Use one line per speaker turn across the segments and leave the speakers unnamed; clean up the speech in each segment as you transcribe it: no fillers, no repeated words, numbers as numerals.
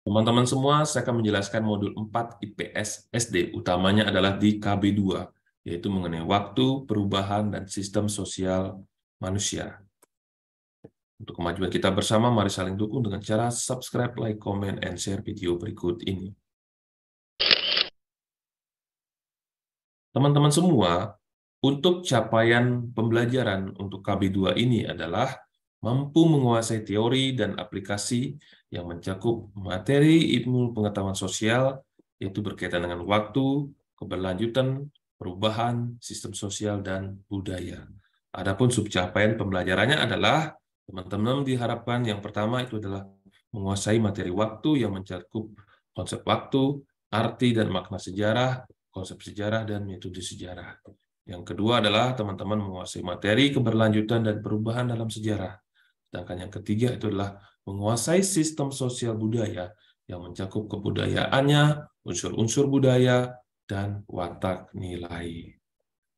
Teman-teman semua, saya akan menjelaskan modul 4 IPS SD. Utamanya adalah di KB2, yaitu mengenai waktu, perubahan, dan sistem sosial manusia. Untuk kemajuan kita bersama, mari saling dukung dengan cara subscribe, like, comment, and share video berikut ini. Teman-teman semua, untuk capaian pembelajaran untuk KB2 ini adalah mampu menguasai teori dan aplikasi yang mencakup materi ilmu pengetahuan sosial, yaitu berkaitan dengan waktu, keberlanjutan, perubahan, sistem sosial, dan budaya. Adapun subcapaian pembelajarannya adalah, teman-teman diharapkan yang pertama itu adalah menguasai materi waktu yang mencakup konsep waktu, arti dan makna sejarah, konsep sejarah, dan metode sejarah. Yang kedua adalah teman-teman menguasai materi keberlanjutan dan perubahan dalam sejarah. Sedangkan yang ketiga itu adalah menguasai sistem sosial budaya yang mencakup kebudayaannya, unsur-unsur budaya, dan watak nilai.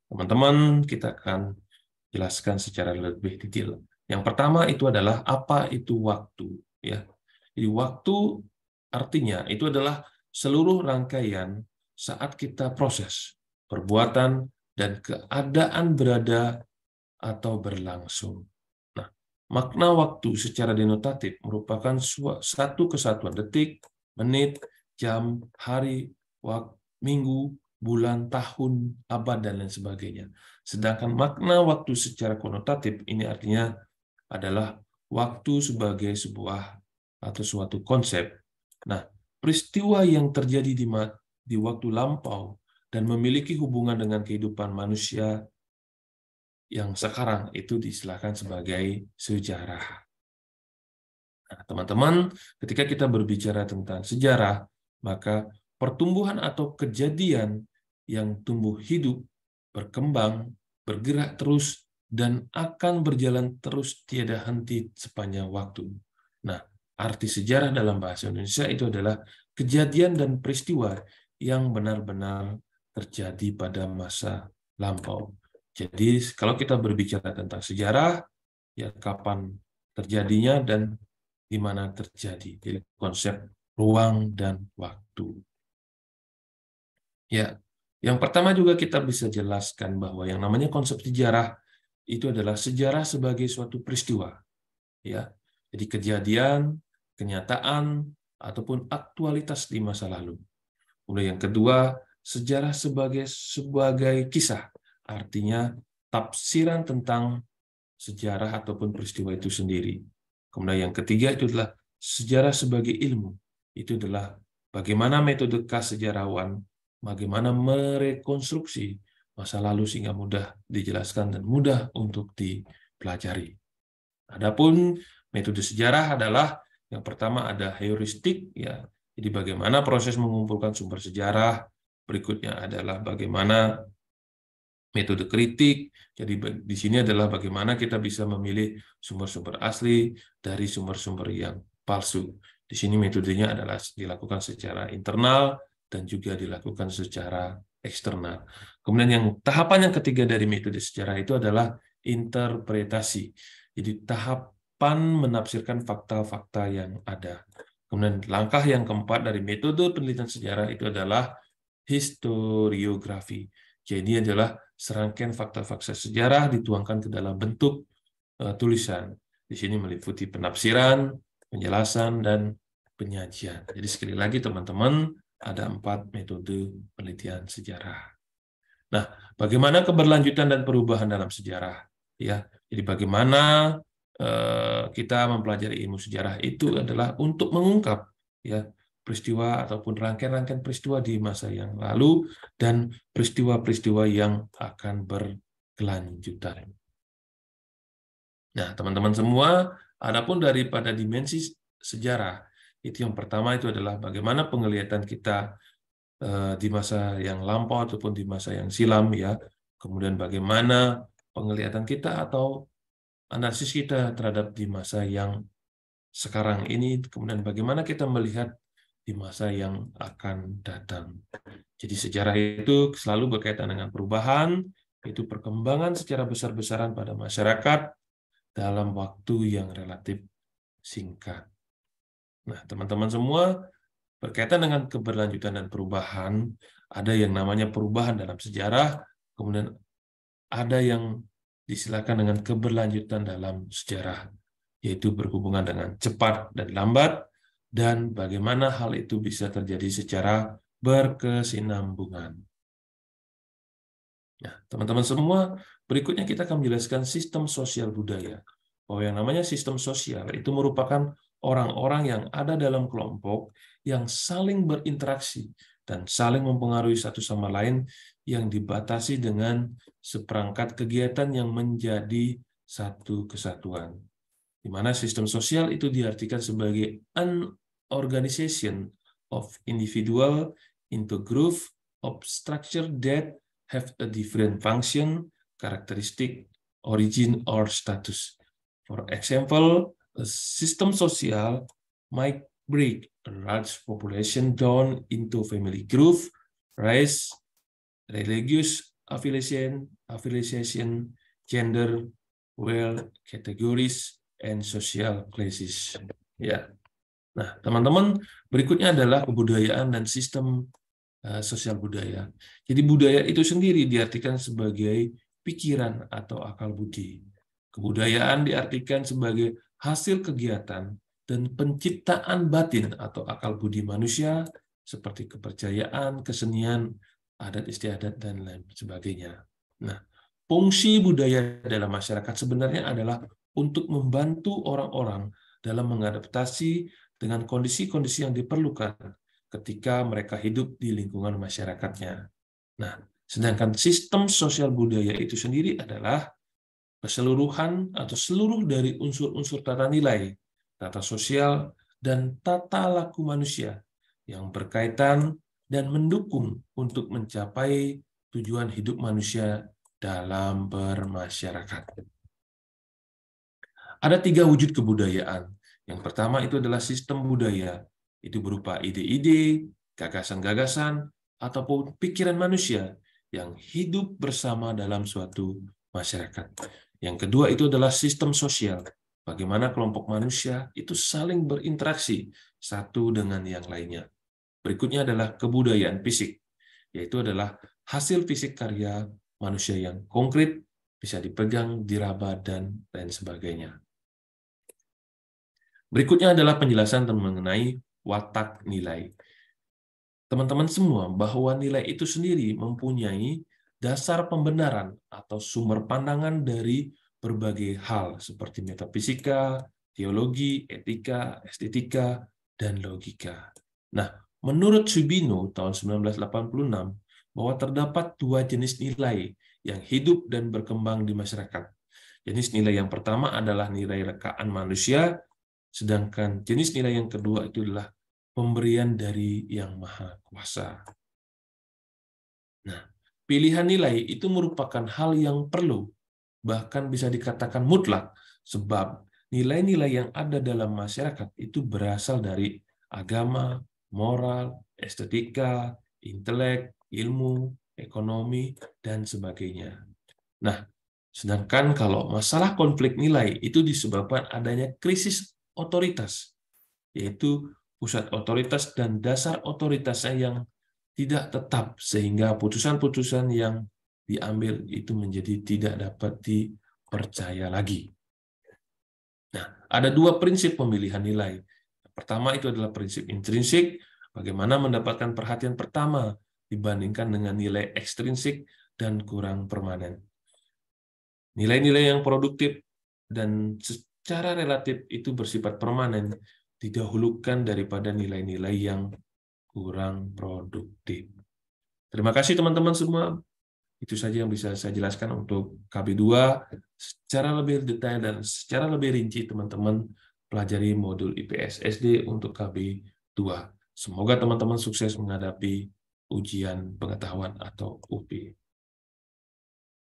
Teman-teman, kita akan jelaskan secara lebih detail. Yang pertama itu adalah apa itu waktu, ya. Jadi waktu artinya itu adalah seluruh rangkaian saat kita proses perbuatan dan keadaan berada atau berlangsung. Nah, makna waktu secara denotatif merupakan satu kesatuan detik, menit, jam, hari, minggu, bulan, tahun, abad, dan lain sebagainya. Sedangkan makna waktu secara konotatif ini artinya adalah waktu sebagai sebuah atau suatu konsep. Nah, peristiwa yang terjadi di waktu lampau dan memiliki hubungan dengan kehidupan manusia yang sekarang itu diistilahkan sebagai sejarah. Nah, teman-teman, ketika kita berbicara tentang sejarah, maka pertumbuhan atau kejadian yang tumbuh hidup, berkembang, bergerak terus, dan akan berjalan terus tiada henti sepanjang waktu. Nah, arti sejarah dalam bahasa Indonesia itu adalah kejadian dan peristiwa yang benar-benar terjadi pada masa lampau. Jadi, kalau kita berbicara tentang sejarah, ya kapan terjadinya dan di mana terjadi. Jadi konsep ruang dan waktu. Ya, yang pertama juga kita bisa jelaskan bahwa yang namanya konsep sejarah itu adalah sejarah sebagai suatu peristiwa, ya. Jadi kejadian, kenyataan, ataupun aktualitas di masa lalu. Kemudian yang kedua, sejarah sebagai kisah, artinya tafsiran tentang sejarah ataupun peristiwa itu sendiri. Kemudian yang ketiga itu adalah sejarah sebagai ilmu. Itu adalah bagaimana metode khas sejarawan, bagaimana merekonstruksi masa lalu sehingga mudah dijelaskan dan mudah untuk dipelajari. Adapun metode sejarah adalah yang pertama ada heuristik, ya. Jadi bagaimana proses mengumpulkan sumber sejarah, berikutnya adalah bagaimana metode kritik. Jadi di sini adalah bagaimana kita bisa memilih sumber-sumber asli dari sumber-sumber yang palsu. Di sini metodenya adalah dilakukan secara internal dan juga dilakukan secara eksternal. Kemudian tahapan yang ketiga dari metode sejarah itu adalah interpretasi. Jadi tahapan menafsirkan fakta-fakta yang ada. Kemudian langkah yang keempat dari metode penelitian sejarah itu adalah historiografi. Jadi adalah serangkaian fakta-fakta sejarah dituangkan ke dalam bentuk tulisan. Di sini meliputi penafsiran, penjelasan, dan penyajian. Jadi sekali lagi teman-teman, ada 4 metode penelitian sejarah. Nah, bagaimana keberlanjutan dan perubahan dalam sejarah? Ya, jadi bagaimana kita mempelajari ilmu sejarah itu adalah untuk mengungkap, ya, peristiwa ataupun rangkaian-rangkaian peristiwa di masa yang lalu dan peristiwa-peristiwa yang akan berkelanjutan. Nah, teman-teman semua, adapun daripada dimensi sejarah, itu yang pertama itu adalah bagaimana penglihatan kita di masa yang lampau ataupun di masa yang silam, ya. Kemudian bagaimana penglihatan kita atau analisis kita terhadap di masa yang sekarang ini, kemudian bagaimana kita melihat di masa yang akan datang. Jadi sejarah itu selalu berkaitan dengan perubahan, itu perkembangan secara besar-besaran pada masyarakat dalam waktu yang relatif singkat. Nah, teman-teman semua, berkaitan dengan keberlanjutan dan perubahan, ada yang namanya perubahan dalam sejarah, kemudian ada yang disilakan dengan keberlanjutan dalam sejarah, yaitu berhubungan dengan cepat dan lambat, dan bagaimana hal itu bisa terjadi secara berkesinambungan. Nah, teman-teman semua, berikutnya kita akan menjelaskan sistem sosial budaya. Bahwa yang namanya sistem sosial itu merupakan orang-orang yang ada dalam kelompok yang saling berinteraksi dan saling mempengaruhi satu sama lain yang dibatasi dengan seperangkat kegiatan yang menjadi satu kesatuan. Di mana sistem sosial itu diartikan sebagai an organization of individual into group of structure that have a different function, characteristic, origin, or status. For example, a system social might break a large population down into family group, race, religious affiliation, gender, wealth, categories, and social classes. Ya. Nah, teman-teman, berikutnya adalah kebudayaan dan sistem sosial budaya. Jadi budaya itu sendiri diartikan sebagai pikiran atau akal budi. Kebudayaan diartikan sebagai hasil kegiatan dan penciptaan batin atau akal budi manusia seperti kepercayaan, kesenian, adat istiadat, dan lain sebagainya. Nah, fungsi budaya dalam masyarakat sebenarnya adalah untuk membantu orang-orang dalam mengadaptasi dengan kondisi-kondisi yang diperlukan ketika mereka hidup di lingkungan masyarakatnya. Nah, sedangkan sistem sosial budaya itu sendiri adalah keseluruhan atau seluruh dari unsur-unsur tata nilai, tata sosial, dan tata laku manusia yang berkaitan dan mendukung untuk mencapai tujuan hidup manusia dalam bermasyarakat. Ada 3 wujud kebudayaan. Yang pertama itu adalah sistem budaya. Itu berupa ide-ide, gagasan-gagasan, ataupun pikiran manusia yang hidup bersama dalam suatu masyarakat. Yang kedua itu adalah sistem sosial. Bagaimana kelompok manusia itu saling berinteraksi satu dengan yang lainnya. Berikutnya adalah kebudayaan fisik, yaitu adalah hasil fisik karya manusia yang konkret, bisa dipegang, diraba, dan lain sebagainya. Berikutnya adalah penjelasan mengenai watak nilai. Teman-teman semua, bahwa nilai itu sendiri mempunyai dasar pembenaran atau sumber pandangan dari berbagai hal seperti metafisika, teologi, etika, estetika, dan logika. Nah, menurut Subino tahun 1986, bahwa terdapat 2 jenis nilai yang hidup dan berkembang di masyarakat. Jenis nilai yang pertama adalah nilai rekaan manusia, sedangkan jenis nilai yang kedua itu adalah pemberian dari Yang Maha Kuasa. Nah, pilihan nilai itu merupakan hal yang perlu, bahkan bisa dikatakan mutlak, sebab nilai-nilai yang ada dalam masyarakat itu berasal dari agama, moral, estetika, intelek, ilmu, ekonomi, dan sebagainya. Nah, sedangkan kalau masalah konflik nilai itu disebabkan adanya krisis otoritas, yaitu pusat otoritas dan dasar otoritasnya yang tidak tetap, sehingga putusan-putusan yang diambil itu menjadi tidak dapat dipercaya lagi. Nah, ada 2 prinsip pemilihan nilai. Yang pertama itu adalah prinsip intrinsik, bagaimana mendapatkan perhatian pertama dibandingkan dengan nilai ekstrinsik dan kurang permanen. Nilai-nilai yang produktif dan secara relatif itu bersifat permanen didahulukan daripada nilai-nilai yang kurang produktif. Terima kasih teman-teman semua. Itu saja yang bisa saya jelaskan untuk KB2. Secara lebih detail dan secara lebih rinci teman-teman pelajari modul IPS SD untuk KB2. Semoga teman-teman sukses menghadapi ujian pengetahuan atau UP.